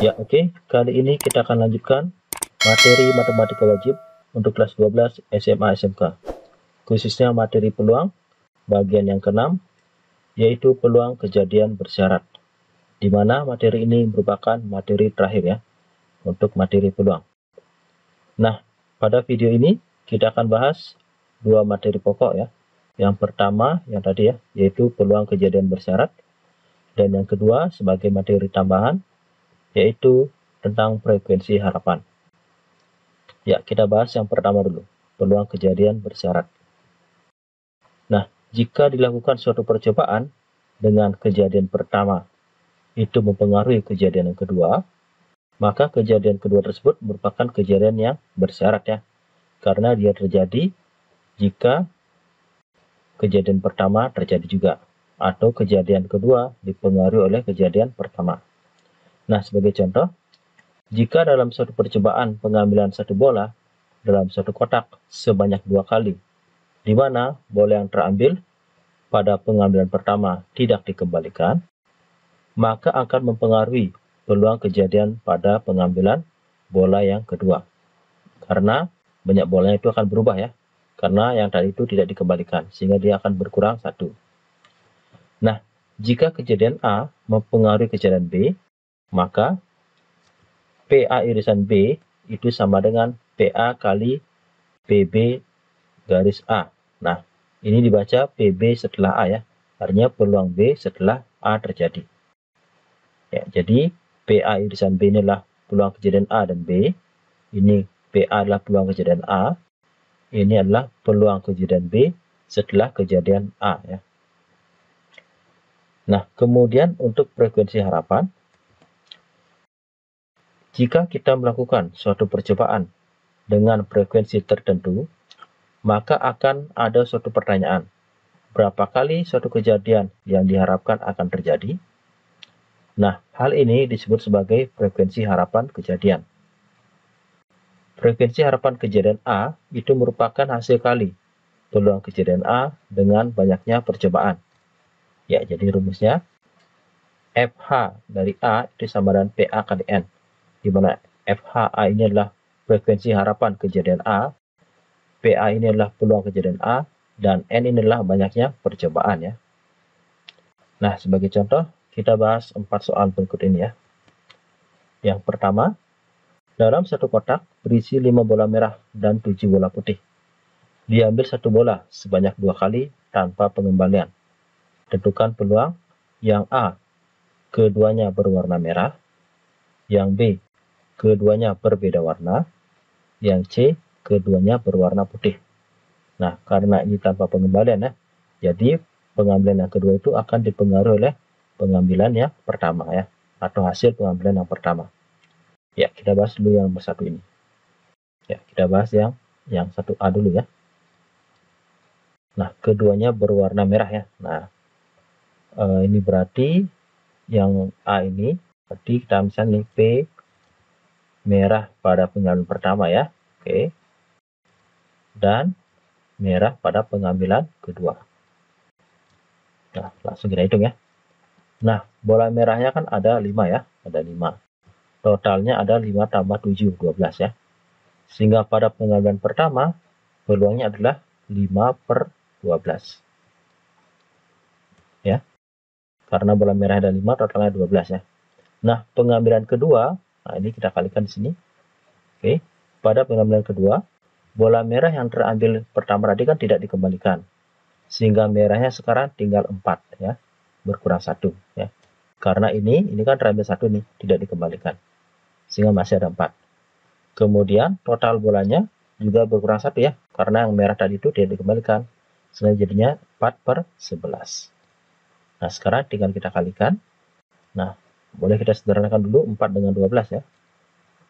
Ya, oke. Kali ini kita akan lanjutkan materi matematika wajib untuk kelas 12 SMA SMK. Khususnya materi peluang bagian yang ke-6, yaitu peluang kejadian bersyarat. Di mana materi ini merupakan materi terakhir ya, untuk materi peluang. Nah, pada video ini kita akan bahas dua materi pokok ya. Yang pertama yang tadi ya, yaitu peluang kejadian bersyarat. Dan yang kedua sebagai materi tambahan, yaitu tentang frekuensi harapan. Ya, kita bahas yang pertama dulu, peluang kejadian bersyarat. Nah, jika dilakukan suatu percobaan dengan kejadian pertama itu mempengaruhi kejadian yang kedua, maka kejadian kedua tersebut merupakan kejadian yang bersyarat ya, karena dia terjadi jika kejadian pertama terjadi juga, atau kejadian kedua dipengaruhi oleh kejadian pertama. Nah, sebagai contoh, jika dalam suatu percobaan pengambilan satu bola dalam satu kotak sebanyak 2 kali, di mana bola yang terambil pada pengambilan pertama tidak dikembalikan, maka akan mempengaruhi peluang kejadian pada pengambilan bola yang kedua. Karena banyak bolanya itu akan berubah ya, karena yang tadi itu tidak dikembalikan, sehingga dia akan berkurang 1. Nah, jika kejadian A mempengaruhi kejadian B, maka PA irisan B itu sama dengan PA kali PB garis A. Nah, ini dibaca PB setelah A ya, artinya peluang B setelah A terjadi. Ya, jadi PA irisan B inilah peluang kejadian A dan B. Ini PA adalah peluang kejadian A. Ini adalah peluang kejadian B setelah kejadian A ya. Nah, kemudian untuk frekuensi harapan, jika kita melakukan suatu percobaan dengan frekuensi tertentu, maka akan ada suatu pertanyaan. Berapa kali suatu kejadian yang diharapkan akan terjadi? Nah, hal ini disebut sebagai frekuensi harapan kejadian. Frekuensi harapan kejadian A itu merupakan hasil kali peluang kejadian A dengan banyaknya percobaan. Ya, jadi rumusnya FH dari A itu sama dengan PA kali N, di mana FHA ini adalah frekuensi harapan kejadian A, PA ini adalah peluang kejadian A, dan N ini adalah banyaknya percobaan ya. Nah, sebagai contoh, kita bahas 4 soal berikut ini ya. Yang pertama, dalam satu kotak berisi 5 bola merah dan 7 bola putih. Diambil satu bola sebanyak 2 kali tanpa pengembalian. Tentukan peluang yang A, keduanya berwarna merah, yang B, keduanya berbeda warna, yang C, keduanya berwarna putih. Nah, karena ini tanpa pengembalian ya, jadi pengambilan yang kedua itu akan dipengaruhi oleh pengambilan yang pertama ya, atau hasil pengambilan yang pertama. Ya, kita bahas dulu yang nomor 1 ini. Ya, kita bahas yang 1A dulu ya. Nah, keduanya berwarna merah ya. Nah, ini berarti yang A ini, berarti kita misalnya P merah pada pengambilan pertama ya. Oke. Dan merah pada pengambilan kedua. Nah, langsung kita hitung ya. Nah, bola merahnya kan ada 5 ya, ada 5. Totalnya ada 5 tambah 7, 12 ya. Sehingga pada pengambilan pertama, peluangnya adalah 5/12. Ya, karena bola merah ada 5, totalnya 12 ya. Nah, pengambilan kedua, nah ini kita kalikan di sini. Oke, pada pengambilan kedua, bola merah yang terambil pertama tadi kan tidak dikembalikan. Sehingga merahnya sekarang tinggal 4 ya, berkurang 1 ya. Karena ini kan terambil 1 nih, tidak dikembalikan. Sehingga masih ada 4. Kemudian total bolanya juga berkurang 1 ya, karena yang merah tadi itu tidak dikembalikan. Sehingga jadinya 4/11. Nah, sekarang tinggal kita kalikan. Nah, boleh kita sederhanakan dulu 4 dengan 12 ya.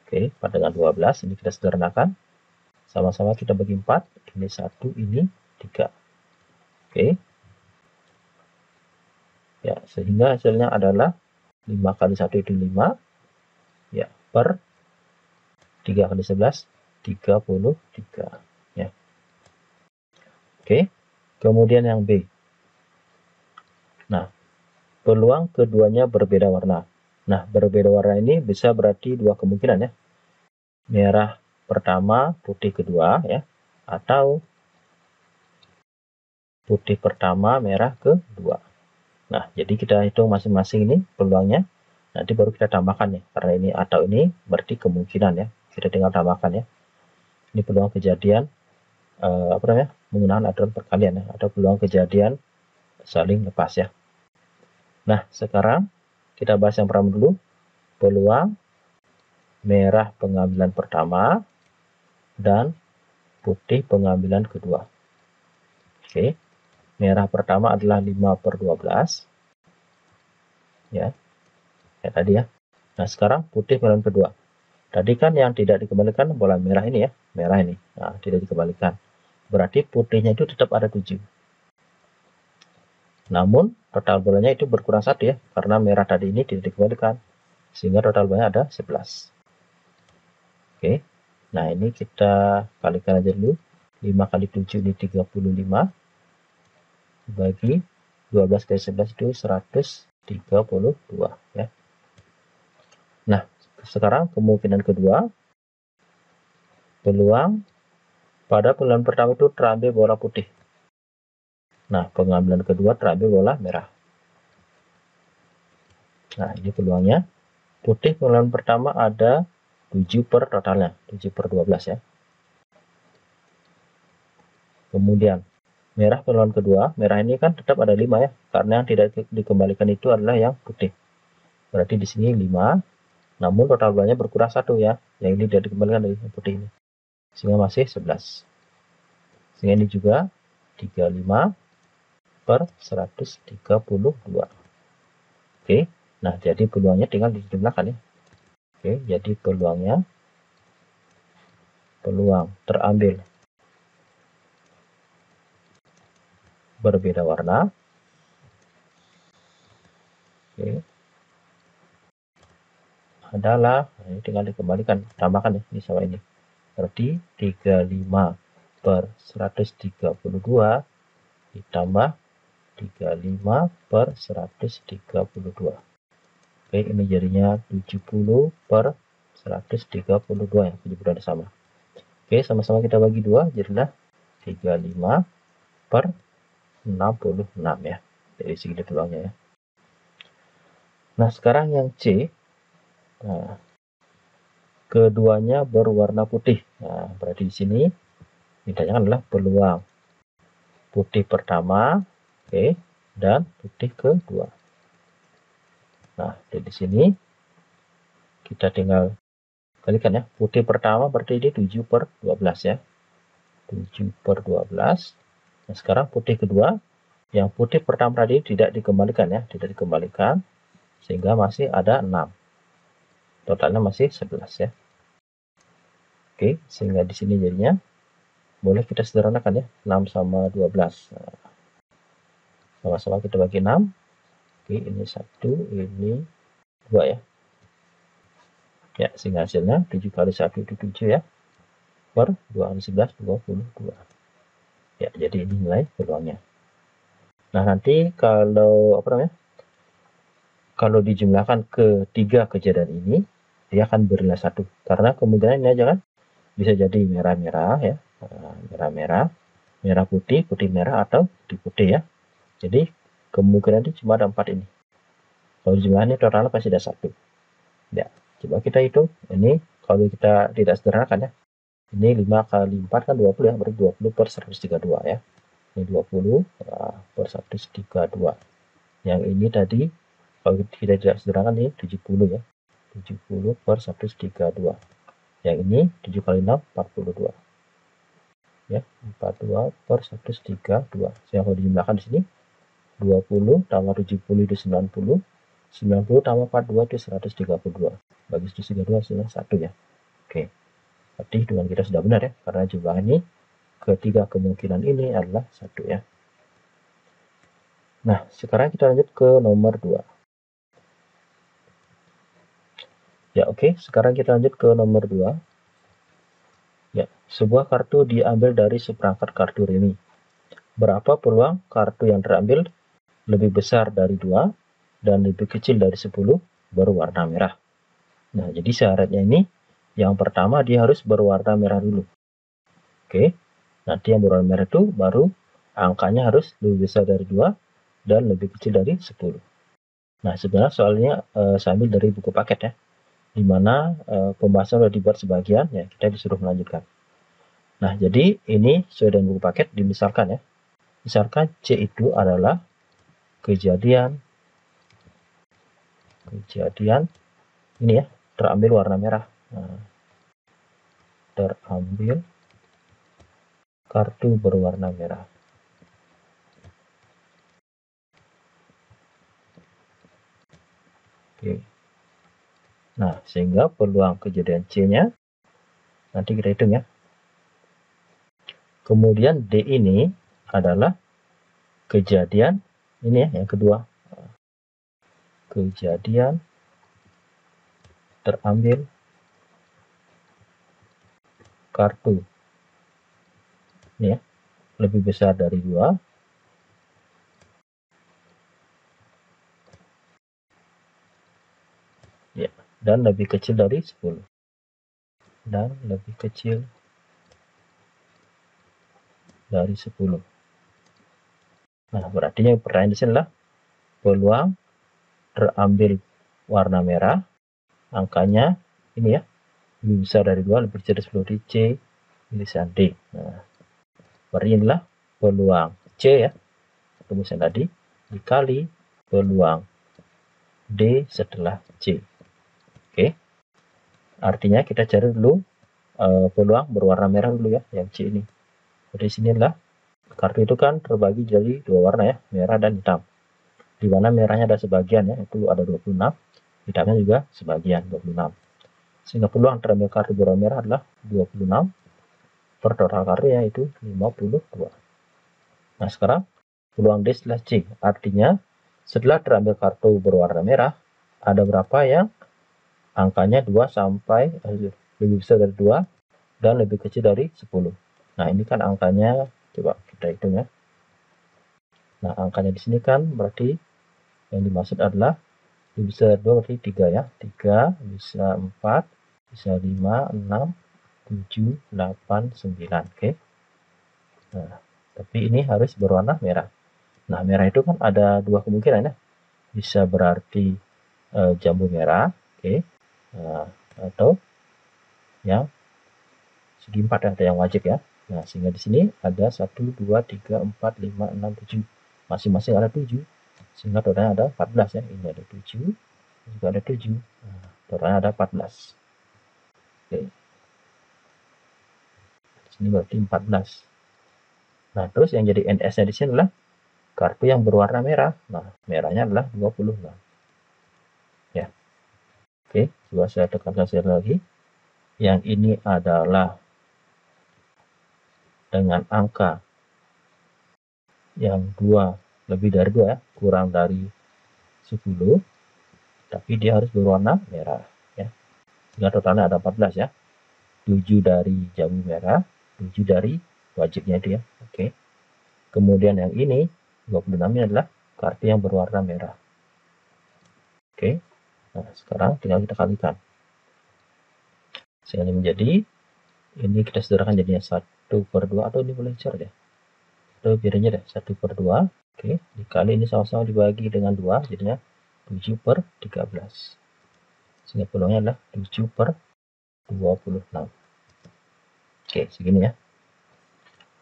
Oke, 4 dengan 12, ini kita sederhanakan. Sama-sama kita bagi 4, ini 1, ini 3. Oke. Ya, sehingga hasilnya adalah 5 kali 1 itu 5. Ya, per 3 kali 11, 33. Ya. Oke, kemudian yang B. Nah, peluang keduanya berbeda warna. Nah, berbeda warna ini bisa berarti dua kemungkinan ya. Merah pertama, putih kedua ya. Atau putih pertama, merah kedua. Nah, jadi kita hitung masing-masing ini peluangnya. Nanti baru kita tambahkan ya. Karena ini atau ini berarti kemungkinan ya. Kita tinggal tambahkan ya. Ini peluang kejadian menggunakan aturan perkalian ya. Atau peluang kejadian saling lepas ya. Nah, sekarang kita bahas yang pertama dulu. Peluang merah pengambilan pertama dan putih pengambilan kedua. Oke. Merah pertama adalah 5/12. Ya. Kayak tadi ya. Nah, sekarang putih pengambilan kedua. Tadi kan yang tidak dikembalikan bola merah ini ya. Merah ini. Nah, tidak dikembalikan. Berarti putihnya itu tetap ada 7. Namun, total bolanya itu berkurang 1 ya. Karena merah tadi ini tidak dikembalikan. Sehingga total bolanya ada 11. Oke, nah ini kita kalikan aja dulu. 5 kali 7 ini 35. Bagi 12 kali 11 itu 132 ya. Nah, sekarang kemungkinan kedua. Peluang pada pengambilan pertama itu terambil bola putih. Nah, pengambilan kedua terambil bola merah. Nah, ini peluangnya. Putih pengambilan pertama ada 7 per totalnya. 7/12 ya. Kemudian merah pengambilan kedua, merah ini kan tetap ada 5 ya, karena yang tidak dikembalikan itu adalah yang putih. Berarti di sini 5, namun total bolanya berkurang 1 ya, yang ini tidak dikembalikan dari yang putih ini. Sehingga masih 11. Sehingga ini juga 35/132. Oke, nah jadi peluangnya tinggal dijumlahkan ya. Oke, jadi peluang terambil berbeda warna. Oke, adalah, nah ini tinggal dikembalikan, tambahkan ya, ini sama ini. Berarti 35/132 ditambah 35/132. Oke, ini jadinya 70/132 ya, 70 ada sama. Oke, sama-sama kita bagi 2, jadilah 35/66 ya. Dari segi peluangnya ya. Nah, sekarang yang C. Nah, keduanya berwarna putih. Nah, berarti di sini ditanyakan adalah peluang putih pertama, oke, dan putih kedua. Nah, di sini kita tinggal kalikan ya. Putih pertama berarti ini 7/12 ya. 7/12. Nah, sekarang putih kedua, yang putih pertama tadi tidak dikembalikan ya, tidak dikembalikan, sehingga masih ada 6. Totalnya masih 11 ya. Oke, sehingga di sini jadinya boleh kita sederhanakan ya, 6 sama 12. Nah, sama-sama kita bagi 6. Oke, ini 1, ini 2 ya. Ya, sehingga hasilnya 7 kali 1 itu 7 ya. Per 2 kali 11, 22. Ya, jadi ini nilai peluangnya. Nah, nanti kalau kalau dijumlahkan ketiga kejadian ini, dia akan bernilai 1. Karena kemungkinan ini aja kan, bisa jadi merah-merah ya, merah-merah, merah putih, putih merah, atau putih putih ya. Jadi kemungkinan itu cuma ada 4 ini. Kalau dijumlahkan ini totalnya pasti ada 1. Ya, coba kita hitung. Ini kalau kita tidak sederhanakan ya. Ini 5 kali 4 kan 20 ya, berarti 20/132 ya. Ini 20/132. Yang ini tadi kalau kita tidak sederhanakan ini 70 ya. 70/132. Yang ini 7 kali 6 42. Ya, 42/132. Yang kalau dijumlahkan di sini 20 tambah 70 itu 90. 90 tambah 42 itu 132. Bagi 132 hasilnya 1 ya. Oke. Berarti hitungan kita sudah benar ya, karena jumlah ini ketiga kemungkinan ini adalah 1 ya. Nah, sekarang kita lanjut ke nomor 2. Ya, oke. Sekarang kita lanjut ke nomor 2. Ya, sebuah kartu diambil dari seperangkat kartu remi. Berapa peluang kartu yang terambil lebih besar dari 2 dan lebih kecil dari 10 berwarna merah. Nah, jadi syaratnya ini yang pertama dia harus berwarna merah dulu. Oke, nanti yang berwarna merah itu baru angkanya harus lebih besar dari 2 dan lebih kecil dari 10. Nah, sebenarnya soalnya saya ambil dari buku paket ya, dimana pembahasan sudah dibuat sebagian, ya kita disuruh melanjutkan. Nah, jadi ini sesuai dengan buku paket, dimisalkan ya. Misalkan C itu adalah kejadian ini ya, terambil warna merah. Nah, terambil kartu berwarna merah. Oke. Nah, sehingga peluang kejadian C-nya nanti kita hitung ya. Kemudian D ini adalah kejadian ini ya, yang kedua. Kejadian terambil kartu ini ya, lebih besar dari 2 ya, dan lebih kecil dari 10. Dan lebih kecil dari 10. Nah, berarti yang pertanyaan di sini adalah peluang terambil warna merah angkanya ini ya, lebih besar dari 2, lebih kecil dari 10 di C tulisan D. Nah, berarti inilah peluang C ya, rumusan tadi, dikali peluang D setelah C. Oke, artinya kita cari dulu peluang berwarna merah dulu ya, yang C ini. Jadi sinilah kartu itu kan terbagi jadi 2 warna ya, merah dan hitam. Di mana merahnya ada sebagian ya, itu ada 26, hitamnya juga sebagian 26. Sehingga peluang terambil kartu berwarna merah adalah 26 per total kartu yaitu 52. Nah, sekarang peluang D setelah C, artinya setelah terambil kartu berwarna merah, ada berapa yang angkanya 2 sampai lebih besar dari 2 dan lebih kecil dari 10. Nah, ini kan angkanya, coba kita hitung ya. Nah, angkanya di sini kan berarti yang dimaksud adalah lebih besar dari 2 berarti 3 ya. 3, bisa 4, bisa 5, 6, 7, 8, 9. Oke. Nah, tapi ini harus berwarna merah. Nah, merah itu kan ada 2 kemungkinan ya. Bisa berarti jambu merah, oke. Nah, atau yang segi 4 atau yang wajib ya. Nah, sehingga di sini ada 1, 2, 3, 4, 5, 6, 7. Masing-masing ada 7. Sehingga totalnya ada 14 ya. Ini ada 7, juga ada 7. Nah, totalnya ada 14. Oke. Sini berarti 14. Nah, terus yang jadi NS-nya di sini adalah kartu yang berwarna merah. Nah, merahnya adalah 20. Nah, ya. Oke, coba saya tekankan sekali lagi. Yang ini adalah dengan angka yang 2 lebih dari 2 ya, kurang dari 10, tapi dia harus berwarna merah ya. Sehingga totalnya ada 14 ya. 7 dari jambu merah, 7 dari wajibnya dia. Oke. Kemudian yang ini 26 ini adalah kartu yang berwarna merah. Oke. Nah, sekarang tinggal kita kalikan. Sehingga menjadi ini kita sederhanakan jadinya 1/2 atau ini boleh cor ya. Atau biar aja deh 1/2. Oke, dikali ini sama-sama dibagi dengan 2 jadinya 7/13. Sehingga peluangnya adalah 7/26. Oke, segini ya.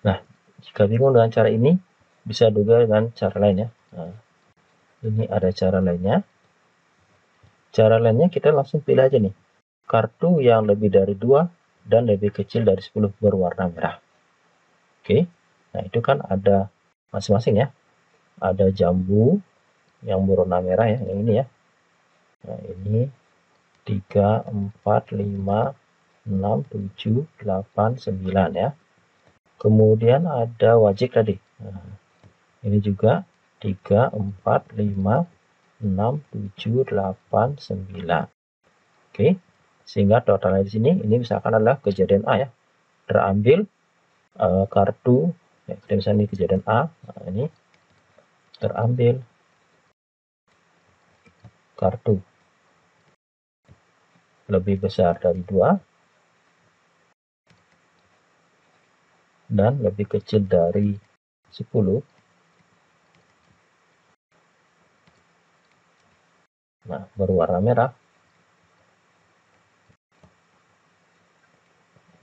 Nah, jika bingung dengan cara ini, bisa juga dengan cara lain ya. Nah, ini ada cara lainnya. Cara lainnya kita langsung pilih aja nih. Kartu yang lebih dari 2 dan lebih kecil dari 10 berwarna merah. Oke, nah itu kan ada masing-masing ya. Ada jambu yang berwarna merah ya, yang ini ya. Nah, ini 3, 4, 5, 6, 7, 8, 9 ya. Kemudian ada wajik tadi. Nah, ini juga 3, 4, 5, 6, 7, 8, 9. Oke. Sehingga totalnya di sini ini misalkan adalah kejadian A ya. Terambil kartu ya, misalnya ini kejadian A. Nah, ini terambil kartu lebih besar dari 2 dan lebih kecil dari 10. Nah, berwarna merah.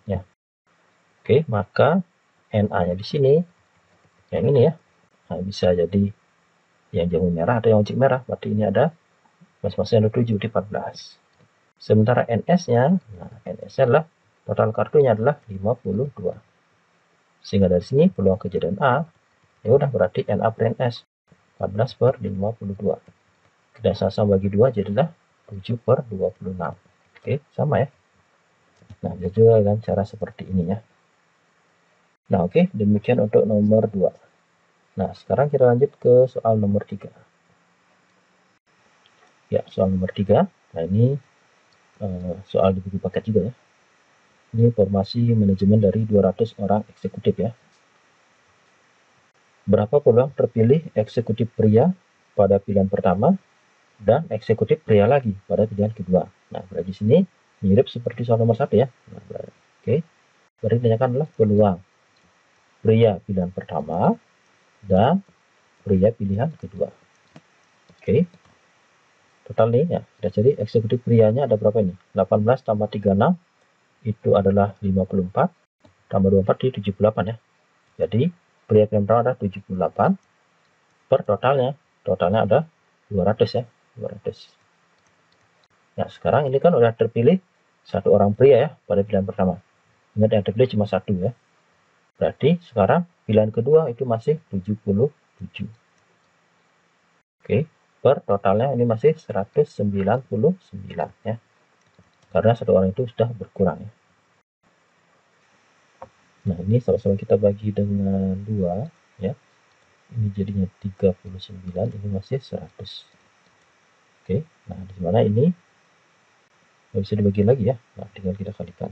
Ya. Oke, maka NA-nya di sini yang ini ya. Nah, bisa jadi yang jamu merah atau yang wajib merah. Berarti ini ada masing-masing ada 7 di 14. Sementara NS-nya, nah NS-nya adalah total kartunya adalah 52. Sehingga dari sini peluang kejadian A, ya udah berarti NA per NS 14/52. Kita sama bagi 2 jadilah 7/26. Oke, sama ya. Nah, bisa juga dengan cara seperti ini ya. Nah, oke, demikian untuk nomor 2. Nah, sekarang kita lanjut ke soal nomor 3. Ya, soal nomor 3. Nah, ini soal di buku paket juga ya. Ini formasi manajemen dari 200 orang eksekutif ya. Berapa peluang terpilih eksekutif pria pada pilihan pertama dan eksekutif pria lagi pada pilihan kedua? Nah, berarti di sini mirip seperti soal nomor 1 ya. Nah, oke. Berarti ditanyakan adalah peluang pria pilihan pertama dan pria pilihan kedua. Oke. Total nih ya, jadi eksekutif prianya ada berapa ini? 18 tambah 36 itu adalah 54 tambah 24 di 78 ya. Jadi pria pilihan pertama ada 78 per totalnya ada 200 ya, 200. Nah, sekarang ini kan udah terpilih satu orang pria ya pada pilihan pertama. Ingat yang terpilih cuma satu ya. Berarti sekarang pilihan kedua itu masih 77. Oke, per totalnya ini masih 199 ya. Karena satu orang itu sudah berkurang ya. Nah, ini sama-sama kita bagi dengan 2 ya. Ini jadinya 39, ini masih 100. Oke, nah di mana ini nggak bisa dibagi lagi ya. Nah, tinggal kita kalikan.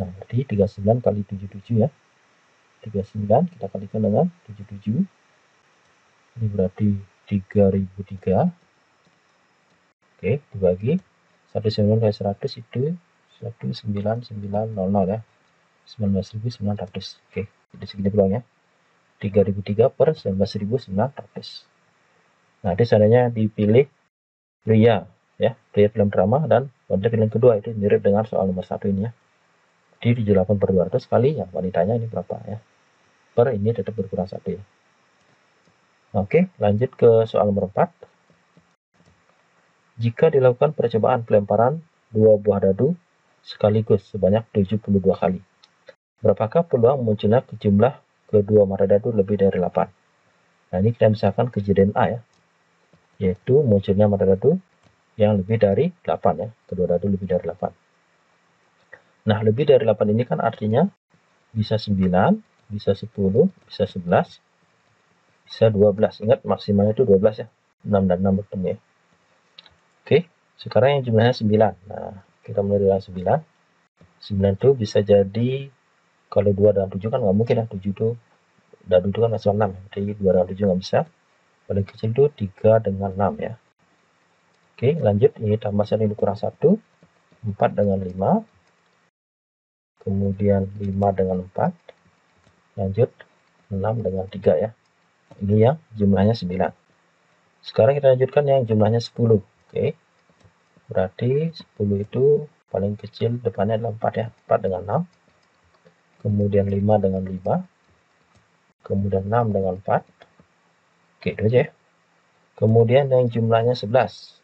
Nah, berarti 39 kali 77 ya. 39 kita kalikan dengan 77. Ini berarti 3003. Oke, dibagi 19 kali 100 itu 19900 ya. 19.900. Oke, jadi segini peluangnya. 3003 per 19.900. Nah, itu seandainya dipilih pria ya, pria pilihan pertama dan wanita pilihan kedua, itu mirip dengan soal nomor 1 ini ya. Di 78/200 kali yang wanitanya ini berapa ya. Per ini tetap berkurang 1 ya. Oke, lanjut ke soal nomor 4. Jika dilakukan percobaan pelemparan 2 buah dadu sekaligus sebanyak 72 kali, berapakah peluang munculnya jumlah kedua mata dadu lebih dari 8? Nah, ini kita misalkan kejadian A ya, yaitu munculnya mata dadu yang lebih dari 8 ya, kedua dadu lebih dari 8. Nah, lebih dari 8 ini kan artinya bisa 9, bisa 10, bisa 11, bisa 12. Ingat maksimalnya itu 12 ya, 6 dan 6 bertemu ya. Oke, sekarang yang jumlahnya 9. Nah, kita mulai dengan 9. 9 itu bisa jadi, kalau 2 dan 7 kan nggak mungkin ya, 7 itu, dadu itu kan masih 6, jadi 2 dan 7 nggak bisa. Paling kecil itu 3 dengan 6 ya. Oke, lanjut, ini tambah 1 ini kurang 1, 4 dengan 5, kemudian 5 dengan 4, lanjut 6 dengan 3 ya. Ini yang jumlahnya 9. Sekarang kita lanjutkan yang jumlahnya 10. Oke, berarti 10 itu paling kecil depannya adalah 4 ya, 4 dengan 6, kemudian 5 dengan 5, kemudian 6 dengan 4. Oke, itu aja ya. Kemudian yang jumlahnya 11.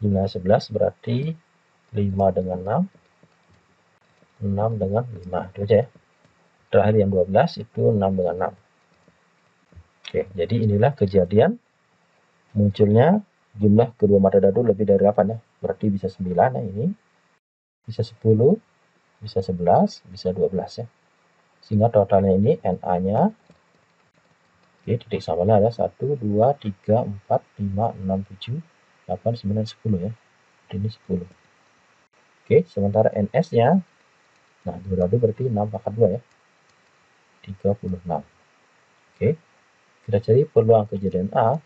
Jumlahnya 11 berarti 5 dengan 6, 6 dengan 5. Itu aja ya. Terakhir yang 12 itu 6 dengan 6. Oke, jadi inilah kejadian munculnya jumlah kedua mata dadu lebih dari 8 ya. Berarti bisa 9 ya ini. Bisa 10, bisa 11, bisa 12 ya. Sehingga totalnya ini NA-nya, oke, titik samanya ada 1, 2, 3, 4, 5, 6, 7, 8, 9, 10 ya. Ini 10. Oke, sementara NS-nya, nah, dua dadu berarti 6 pangkat 2 ya. 36. Oke, kita cari peluang kejadian A.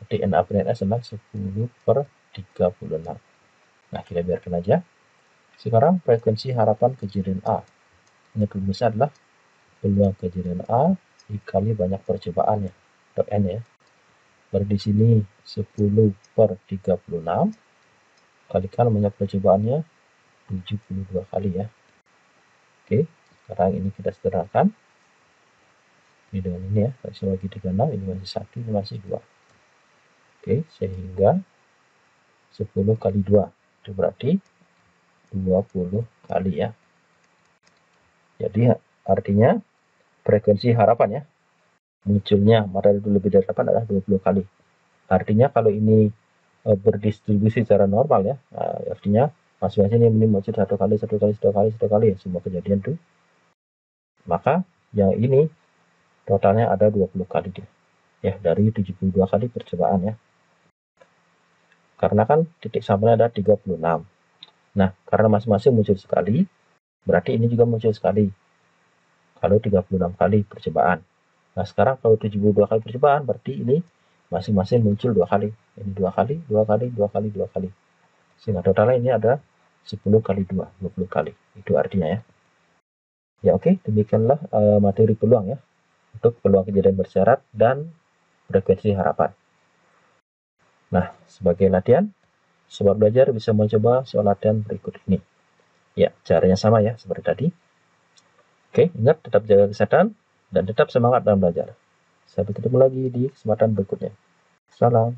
Berarti NA per NS adalah 10/36 36. Nah, kita biarkan aja. Sekarang frekuensi harapan kejadian A. Ini rumusnya adalah peluang kejadian A dikali banyak percobaannya, dot N ya. Berarti di sini 10/36 kalikan banyak percobaannya 72 kali ya. Oke, sekarang ini kita sederhanakan. Ini dengan ini ya, saya bagi 36, ini masih 1, ini masih 2. Oke, sehingga 10 kali 2, itu berarti 20 kali ya. Jadi artinya frekuensi harapan ya, munculnya matahari lebih dari 8 adalah 20 kali. Artinya kalau ini berdistribusi secara normal ya, artinya masing-masing ini muncul 1 kali, 1 kali, 1 kali, 1 kali ya, semua kejadian tuh. Maka yang ini totalnya ada 20 kali dia. Ya, dari 72 kali percobaan ya. Karena kan titik sampelnya ada 36. Nah, karena masing-masing muncul sekali, berarti ini juga muncul sekali. Kalau 36 kali percobaan. Nah, sekarang kalau 72 kali percobaan, berarti ini masing-masing muncul 2 kali. Ini 2 kali, 2 kali, 2 kali, 2 kali. Sehingga totalnya ini ada 10 kali 2, 20 kali. Itu artinya ya. Ya oke, demikianlah materi peluang ya. Untuk peluang kejadian bersyarat dan frekuensi harapan. Nah, sebagai latihan, sobat belajar bisa mencoba soal latihan berikut ini. Ya, caranya sama ya, seperti tadi. Oke, ingat tetap jaga kesehatan dan tetap semangat dalam belajar. Sampai ketemu lagi di kesempatan berikutnya. Salam.